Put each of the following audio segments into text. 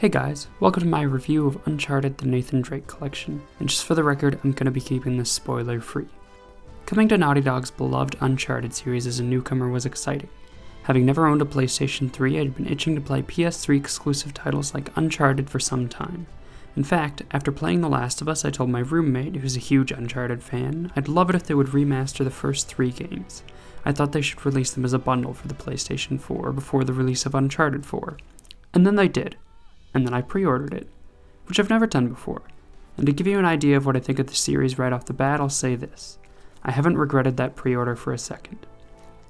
Hey guys, welcome to my review of Uncharted: The Nathan Drake Collection, and just for the record, I'm going to be keeping this spoiler free. Coming to Naughty Dog's beloved Uncharted series as a newcomer was exciting. Having never owned a PlayStation 3, I'd been itching to play PS3 exclusive titles like Uncharted for some time. In fact, after playing The Last of Us, I told my roommate, who's a huge Uncharted fan, I'd love it if they would remaster the first 3 games. I thought they should release them as a bundle for the PlayStation 4 before the release of Uncharted 4. And then they did. And then I pre-ordered it, which I've never done before. And to give you an idea of what I think of the series right off the bat, I'll say this. I haven't regretted that pre-order for a second.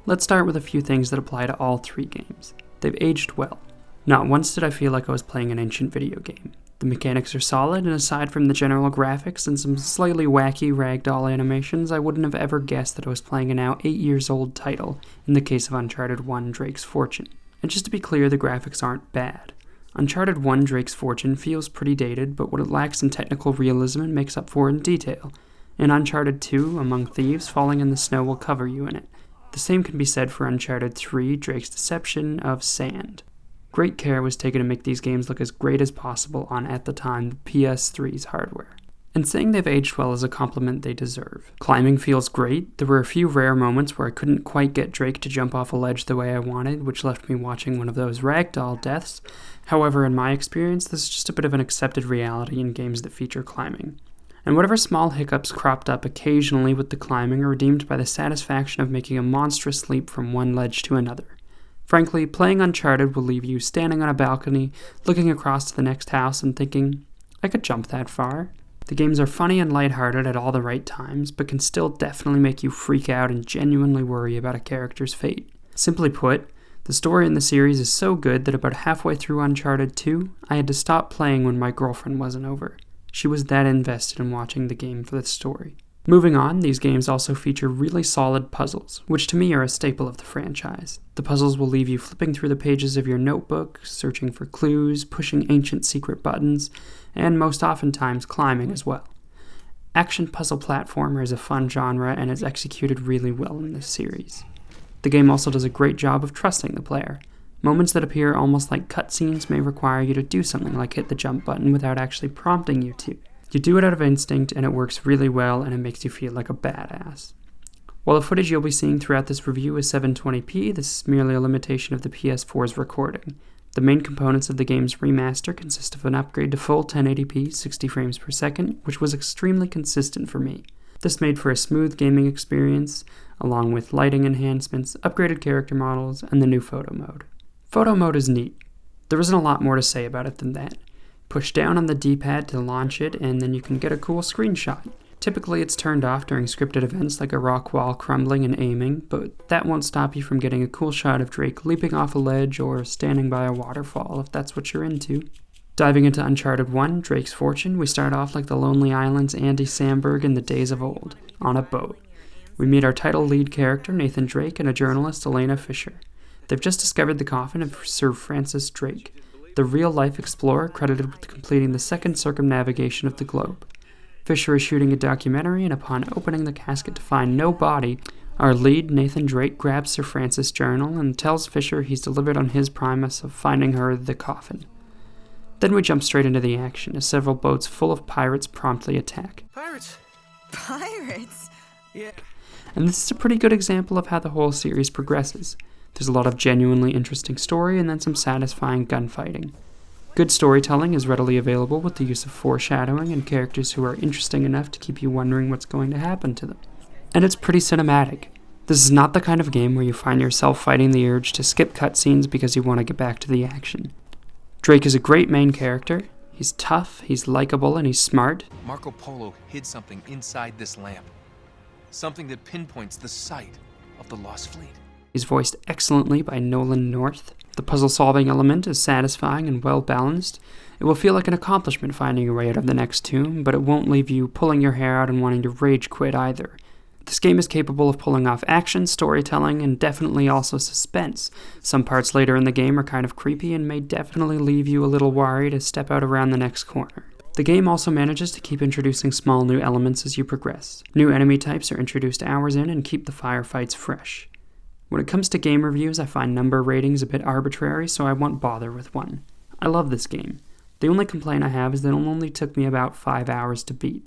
Let's start with a few things that apply to all 3 games. They've aged well. Not once did I feel like I was playing an ancient video game. The mechanics are solid, and aside from the general graphics and some slightly wacky ragdoll animations, I wouldn't have ever guessed that I was playing a now 8 years old title, in the case of Uncharted 1 Drake's Fortune. And just to be clear, the graphics aren't bad. Uncharted 1 Drake's Fortune feels pretty dated, but what it lacks in technical realism it makes up for in detail. In Uncharted 2, Among Thieves, falling in the snow will cover you in it. The same can be said for Uncharted 3, Drake's Deception of Sand. Great care was taken to make these games look as great as possible on, at the time, the PS3's hardware. And saying they've aged well is a compliment they deserve. Climbing feels great. There were a few rare moments where I couldn't quite get Drake to jump off a ledge the way I wanted, which left me watching one of those ragdoll deaths. However, in my experience, this is just a bit of an accepted reality in games that feature climbing. And whatever small hiccups cropped up occasionally with the climbing are redeemed by the satisfaction of making a monstrous leap from one ledge to another. Frankly, playing Uncharted will leave you standing on a balcony, looking across to the next house and thinking, I could jump that far. The games are funny and lighthearted at all the right times, but can still definitely make you freak out and genuinely worry about a character's fate. Simply put, the story in the series is so good that about halfway through Uncharted 2, I had to stop playing when my girlfriend wasn't over. She was that invested in watching the game for the story. Moving on, these games also feature really solid puzzles, which to me are a staple of the franchise. The puzzles will leave you flipping through the pages of your notebook, searching for clues, pushing ancient secret buttons, and most oftentimes climbing as well. Action puzzle platformer is a fun genre and is executed really well in this series. The game also does a great job of trusting the player. Moments that appear almost like cutscenes may require you to do something like hit the jump button without actually prompting you to. You do it out of instinct and it works really well and it makes you feel like a badass. While the footage you'll be seeing throughout this review is 720p, this is merely a limitation of the PS4's recording. The main components of the game's remaster consist of an upgrade to full 1080p 60 frames per second, which was extremely consistent for me. This made for a smooth gaming experience, along with lighting enhancements, upgraded character models, and the new photo mode. Photo mode is neat. There isn't a lot more to say about it than that. Push down on the D-pad to launch it, and then you can get a cool screenshot. Typically it's turned off during scripted events like a rock wall crumbling and aiming, but that won't stop you from getting a cool shot of Drake leaping off a ledge or standing by a waterfall if that's what you're into. Diving into Uncharted 1, Drake's Fortune, we start off like the Lonely Island's Andy Samberg in the days of old, on a boat. We meet our title lead character, Nathan Drake, and a journalist, Elena Fisher. They've just discovered the coffin of Sir Francis Drake, the real-life explorer credited with completing the second circumnavigation of the globe. Fisher is shooting a documentary, and upon opening the casket to find no body, our lead, Nathan Drake, grabs Sir Francis' journal and tells Fisher he's delivered on his promise of finding her the coffin. Then we jump straight into the action as several boats full of pirates promptly attack. Pirates? Pirates? Yeah. And this is a pretty good example of how the whole series progresses. There's a lot of genuinely interesting story and then some satisfying gunfighting. Good storytelling is readily available with the use of foreshadowing and characters who are interesting enough to keep you wondering what's going to happen to them. And it's pretty cinematic. This is not the kind of game where you find yourself fighting the urge to skip cutscenes because you want to get back to the action. Drake is a great main character. He's tough, he's likable, and he's smart. Marco Polo hid something inside this lamp. Something that pinpoints the site of the lost fleet. He's voiced excellently by Nolan North. The puzzle-solving element is satisfying and well-balanced. It will feel like an accomplishment finding your way out of the next tomb, but it won't leave you pulling your hair out and wanting to rage quit either. This game is capable of pulling off action, storytelling, and definitely also suspense. Some parts later in the game are kind of creepy and may definitely leave you a little worried to step out around the next corner. The game also manages to keep introducing small new elements as you progress. New enemy types are introduced hours in and keep the firefights fresh. When it comes to game reviews, I find number ratings a bit arbitrary, so I won't bother with one. I love this game. The only complaint I have is that it only took me about 5 hours to beat.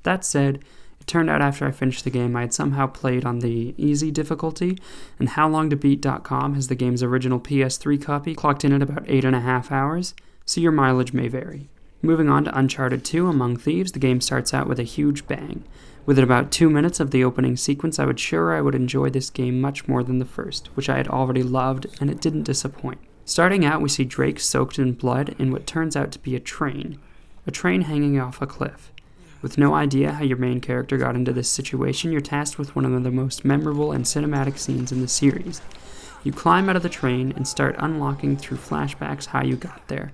That said, it turned out after I finished the game I had somehow played on the easy difficulty, and howlongtobeat.com has the game's original PS3 copy clocked in at about 8.5 hours, so your mileage may vary. Moving on to Uncharted 2 Among Thieves, the game starts out with a huge bang. Within about 2 minutes of the opening sequence, I would enjoy this game much more than the first, which I had already loved, and it didn't disappoint. Starting out, we see Drake soaked in blood in what turns out to be a train hanging off a cliff. With no idea how your main character got into this situation, you're tasked with one of the most memorable and cinematic scenes in the series. You climb out of the train and start unlocking through flashbacks how you got there.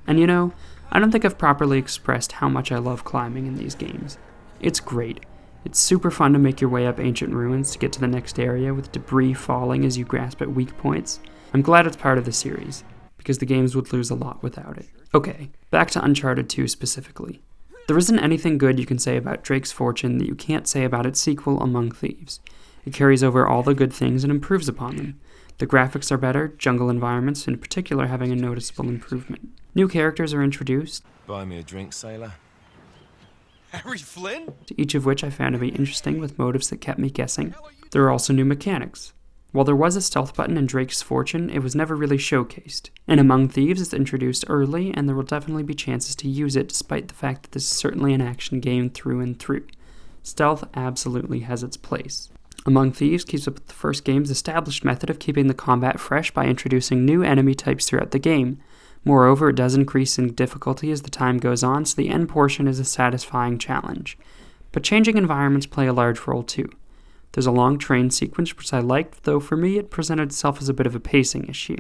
And you know, I don't think I've properly expressed how much I love climbing in these games. It's great. It's super fun to make your way up ancient ruins to get to the next area with debris falling as you grasp at weak points. I'm glad it's part of the series, because the games would lose a lot without it. Okay, back to Uncharted 2 specifically. There isn't anything good you can say about Drake's Fortune that you can't say about its sequel, Among Thieves. It carries over all the good things and improves upon them. The graphics are better, jungle environments in particular having a noticeable improvement. New characters are introduced. Buy me a drink, sailor. Harry Flynn? Each of which I found to be interesting with motives that kept me guessing. There are also new mechanics. While there was a stealth button in Drake's Fortune, it was never really showcased. In Among Thieves, it's introduced early, and there will definitely be chances to use it despite the fact that this is certainly an action game through and through. Stealth absolutely has its place. Among Thieves keeps up with the first game's established method of keeping the combat fresh by introducing new enemy types throughout the game. Moreover, it does increase in difficulty as the time goes on, so the end portion is a satisfying challenge. But changing environments play a large role too. There's a long train sequence which I liked, though for me it presented itself as a bit of a pacing issue.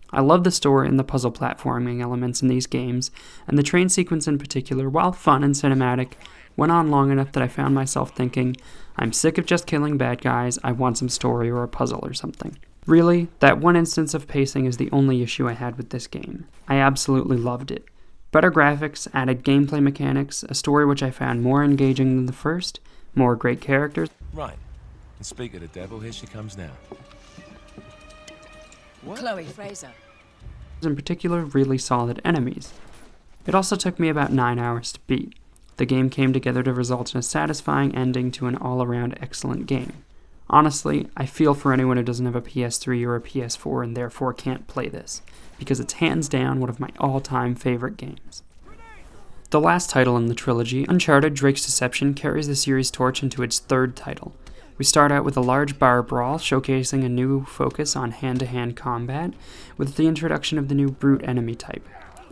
I love the story and the puzzle platforming elements in these games, and the train sequence in particular, while fun and cinematic, went on long enough that I found myself thinking, I'm sick of just killing bad guys, I want some story or a puzzle or something. Really, that one instance of pacing is the only issue I had with this game. I absolutely loved it. Better graphics, added gameplay mechanics, a story which I found more engaging than the first, more great characters. Right. And speak of the devil, here she comes now. What? Chloe Fraser. In particular, really solid enemies. It also took me about 9 hours to beat. The game came together to result in a satisfying ending to an all-around excellent game. Honestly, I feel for anyone who doesn't have a PS3 or a PS4 and therefore can't play this, because it's hands down one of my all-time favorite games. The last title in the trilogy, Uncharted Drake's Deception, carries the series' torch into its third title. We start out with a large bar brawl, showcasing a new focus on hand-to-hand combat, with the introduction of the new brute enemy type.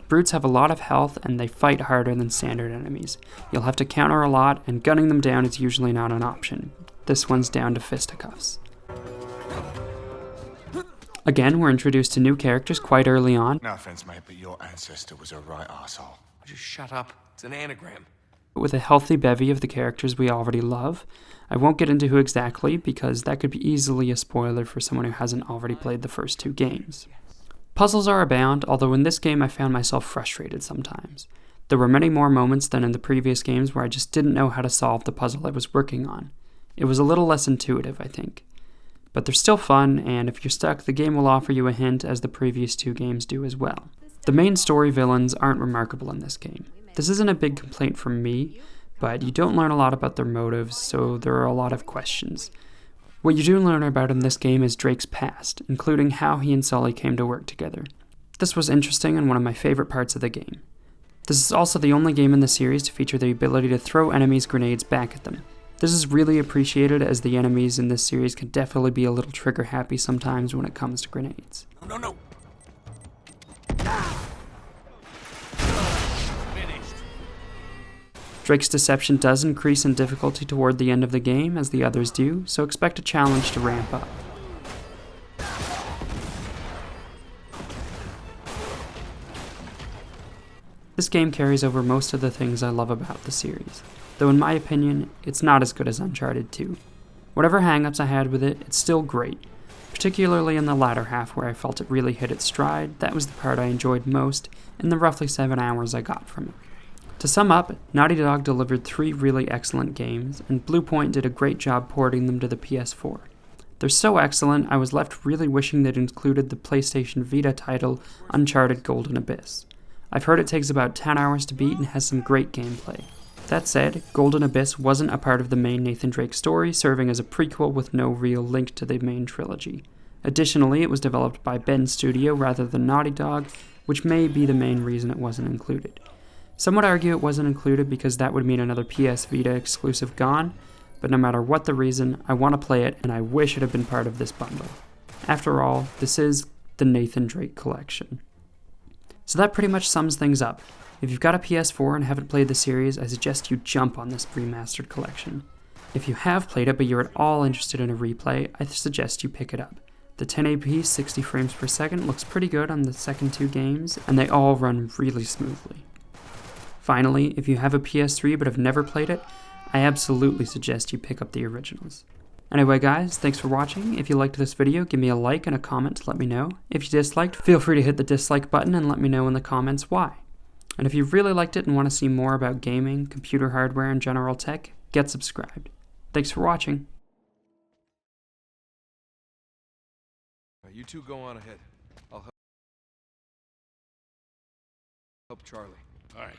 Brutes have a lot of health, and they fight harder than standard enemies. You'll have to counter a lot, and gunning them down is usually not an option. This one's down to fisticuffs. Again, we're introduced to new characters quite early on. No offense, mate, but your ancestor was a right arsehole. Just shut up. It's an anagram. With a healthy bevy of the characters we already love. I won't get into who exactly, because that could be easily a spoiler for someone who hasn't already played the first two games. Puzzles are abound, although in this game I found myself frustrated sometimes. There were many more moments than in the previous games where I just didn't know how to solve the puzzle I was working on. It was a little less intuitive, I think. But they're still fun, and if you're stuck, the game will offer you a hint, as the previous two games do as well. The main story villains aren't remarkable in this game. This isn't a big complaint from me, but you don't learn a lot about their motives, so there are a lot of questions. What you do learn about in this game is Drake's past, including how he and Sully came to work together. This was interesting and one of my favorite parts of the game. This is also the only game in the series to feature the ability to throw enemies' grenades back at them. This is really appreciated, as the enemies in this series can definitely be a little trigger happy sometimes when it comes to grenades. No. Finished. Drake's Deception does increase in difficulty toward the end of the game, as the others do, so expect a challenge to ramp up. This game carries over most of the things I love about the series, though in my opinion, it's not as good as Uncharted 2. Whatever hangups I had with it, it's still great. Particularly in the latter half where I felt it really hit its stride, that was the part I enjoyed most in the roughly 7 hours I got from it. To sum up, Naughty Dog delivered 3 really excellent games, and Bluepoint did a great job porting them to the PS4. They're so excellent, I was left really wishing they'd included the PlayStation Vita title Uncharted Golden Abyss. I've heard it takes about 10 hours to beat and has some great gameplay. That said, Golden Abyss wasn't a part of the main Nathan Drake story, serving as a prequel with no real link to the main trilogy. Additionally, it was developed by Bend Studio rather than Naughty Dog, which may be the main reason it wasn't included. Some would argue it wasn't included because that would mean another PS Vita exclusive gone, but no matter what the reason, I want to play it and I wish it had been part of this bundle. After all, this is the Nathan Drake collection. So that pretty much sums things up. If you've got a PS4 and haven't played the series, I suggest you jump on this remastered collection. If you have played it but you're at all interested in a replay, I suggest you pick it up. The 1080p 60 frames per second looks pretty good on the second two games, and they all run really smoothly. Finally, if you have a PS3 but have never played it, I absolutely suggest you pick up the originals. Anyway guys, thanks for watching. If you liked this video, give me a like and a comment to let me know. If you disliked, feel free to hit the dislike button and let me know in the comments why. And if you really liked it and want to see more about gaming, computer hardware, and general tech, get subscribed. Thanks for watching. You two go on ahead. I'll help Charlie. All right.